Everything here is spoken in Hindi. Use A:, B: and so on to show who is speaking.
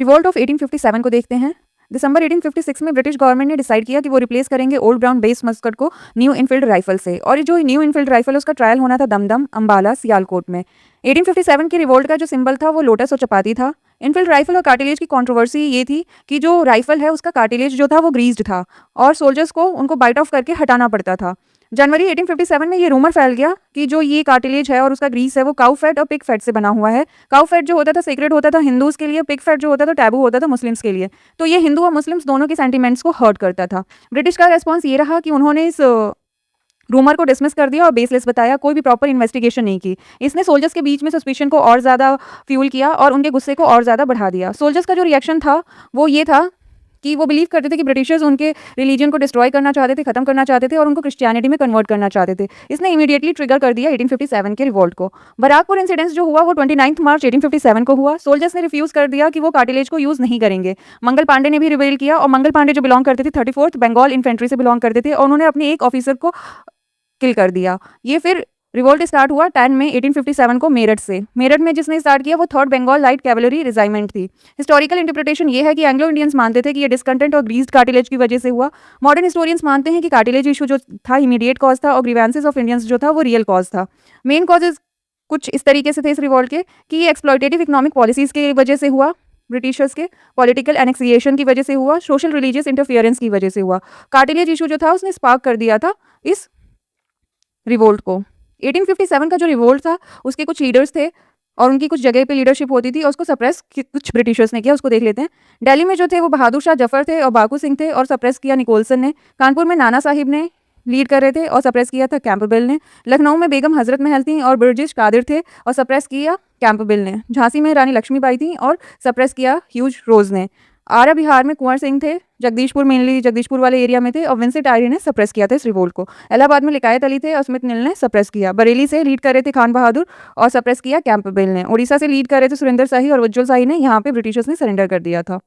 A: रिवोल्ट ऑफ 1857 को देखते हैं। दिसंबर 1856 में ब्रिटिश गवर्नमेंट ने डिसाइड किया कि वो रिप्लेस करेंगे ओल्ड ब्राउन बेस मस्कट को न्यू इनफील्ड राइफल से, और ये जो न्यू इनफील्ड राइफल उसका ट्रायल होना था दमदम, अंबाला, सियालकोट में। 1857 की रिवोल्ट का जो सिंबल था वो लोटस और चपाती था। इनफील्ड राइफल और कार्टिलेज की कंट्रोवर्सी ये थी कि जो राइफल है उसका कार्टिलेज जो था वो ग्रीस्ड था और सोल्जर्स को उनको बाइट ऑफ करके हटाना पड़ता था। जनवरी 1857 में ये रूमर फैल गया कि जो ये कार्टिलेज है और उसका ग्रीस है वो काउ फैट और पिग फैट से बना हुआ है। काउ फैट जो होता था सीक्रेट होता था हिंदूज के लिए, पिग फैट जो होता था टैबू होता था मुस्लिम्स के लिए। तो ये हिंदू और मुस्लिम्स दोनों के सेंटिमेंट्स को हर्ट करता था। ब्रिटिश का रेस्पॉन्स ये रहा कि उन्होंने इस रूमर को डिसमिस कर दिया और बेसलेस बताया, कोई भी प्रॉपर इन्वेस्टिगेशन नहीं की। इसने सोल्जर्स के बीच में सस्पिशन को और ज़्यादा फ्यूल किया और उनके गुस्से को और ज़्यादा बढ़ा दिया। सोल्जर्स का जो रिएक्शन था वो ये था कि वो बिलीव करते थे कि ब्रिटिशर्स उनके रिलीजन को डिस्ट्रॉय करना चाहते थे, खत्म करना चाहते थे और उनको क्रिश्चियनिटी में कन्वर्ट करना चाहते थे। इसने इमीडिएटली ट्रिगर कर दिया 1857 के रिवोल्ट को। बराकपुर इंसिडेंस जो हुआ वो 29 मार्च 1857 को हुआ। सोल्जर्स ने रिफ्यूज कर दिया कि वो कार्टिलेज को यूज नहीं करेंगे। मंगल पांडे ने भी रिवेल किया, और मंगल पांडे जो बिलोंग करते थे 34th बंगाल इन्फेंट्री से बिलोंग करते थे, और उन्होंने अपने एक ऑफिसर को किल कर दिया। ये फिर रिवोल्ट स्टार्ट हुआ 10 मई 1857 को मेरठ से। मेरठ में जिसने स्टार्ट किया वो 3rd Bengal light cavalry regiment थी। हिस्टोरिकल इंटरप्रिटेशन ये है कि एंग्लो इंडियंस मानते थे कि ये डिस्कंटेंट और ग्रीस्ड कार्टिलेज की वजह से हुआ। मॉडर्न हिस्टोरियंस मानते हैं कि कार्टिलेज इशू जो था इमीडिएट कॉज था और ग्रीवेंसेस ऑफ इंडियंस जो था वो रियल कॉज था। मेन कॉजेज कुछ इस तरीके से थे इस रिवोल्ट के कि ये एक्सप्लॉयटेटिव इकोनॉमिक पॉलिसीज की वजह से हुआ, ब्रिटिशर्स के पॉलिटिकल एनेक्सिएशन की वजह से हुआ, सोशल रिलीजियस इंटरफियरेंस की वजह से हुआ। कार्टिलेज इशू जो था उसने स्पार्क कर दिया था इस रिवोल्ट को। 1857 का जो रिवोल्ट था उसके कुछ लीडर्स थे और उनकी कुछ जगह पे लीडरशिप होती थी और उसको सप्रेस कुछ ब्रिटिशर्स ने किया, उसको देख लेते हैं। दिल्ली में जो थे वो बहादुर शाह जफर थे और बाकू सिंह थे और सप्रेस किया निकोलसन ने। कानपुर में नाना साहिब ने लीड कर रहे थे और सप्रेस किया था कैंपबेल ने। लखनऊ में बेगम हजरत महल थी और ब्रिजेश कादिर थे और सप्रेस किया कैंपबेल ने। झांसी में रानी लक्ष्मीबाई थी और सप्रेस किया ह्यूज रोज ने। आरा बिहार में कुंवर सिंह थे, जगदीशपुर मेनली जगदीशपुर वाले एरिया में थे, और विंसेंट आयरी ने सप्रेस किया था इस रिवोल्ट को। इलाहाबाद में लिकायत अली थे और स्मिथ नील ने सप्रेस किया। बरेली से लीड कर रहे थे खान बहादुर और सप्रेस किया कैंपबेल ने। उड़ीसा से लीड कर रहे थे सुरेंद्र शाही और उज्जवल शाही ने। यहाँ पे ब्रिटिशर्स ने सरेंडर कर दिया था।